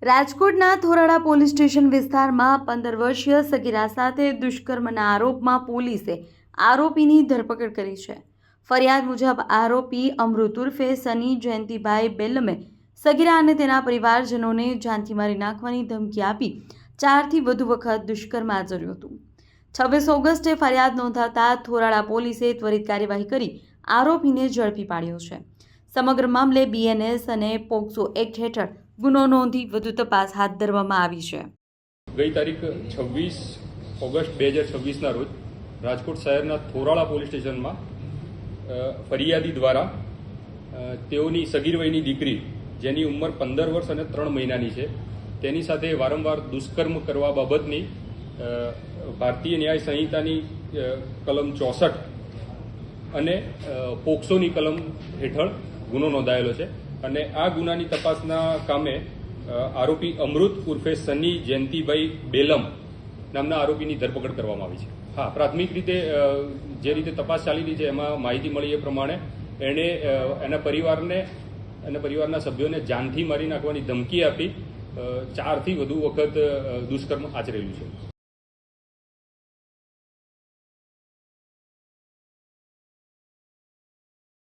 રાજકોટના થોરાડા police station વિસ્તારમાં 15 વર્ષીય સગીરા સાથે દુષ્કર્મના આરોપમાં પોલીસે આરોપીની ધરપકડ કરી છે। ફરિયાદ મુજબ આરોપી અમૃત ઉર્ફે સની જયંતિભાઈ બેલમે સગીરા અને તેના પરિવારજનોને જાનથી મારી નાખવાની ધમકી આપી 4 થી વધુ વખત દુષ્કર્મ આચર્યું હતું। 26 ઓગસ્ટે ફરિયાદ નોંધાતા થોરાડા પોલીસે ત્વરિત કાર્યવાહી કરી આરોપીને ઝડપી પાડ્યો છે। સમગ્ર મામલે બીએનએસ અને પોક્સો એક્ટ હેઠળ ગુનો નોંધી વધુ તપાસ હાથ ધરવામાં આવી છે। ગઈ તારીખ 26 ઓગસ્ટ 2026ના રોજ રાજકોટ શહેરના થોરાળા પોલીસ સ્ટેશનમાં ફરિયાદી દ્વારા તેઓની સગીર વયની દીકરી જેની ઉંમર 15 વર્ષ અને 3 મહિનાની છે તેની સાથે વારંવાર દુષ્કર્મ કરવા બાબતની ભારતીય ન્યાય સંહિતાની કલમ 64 અને પોક્સોની કલમ હેઠળ ગુનો નોંધાયેલો છે અને આ ગુનાની તપાસના કામે આરોપી અમૃત ઉર્ફે સની જયંતિભાઈ બેલમ નામના આરોપીની ધરપકડ કરવામાં આવી છે। હા, પ્રાથમિક રીતે જે રીતે તપાસ ચાલી રહી છે એમાં માહિતી મળી એ પ્રમાણે એણે એના પરિવારને અને પરિવારના સભ્યોને જાનથી મારી નાખવાની ધમકી આપી 4 થી વધુ વખત દુષ્કર્મ આચરેલું છે।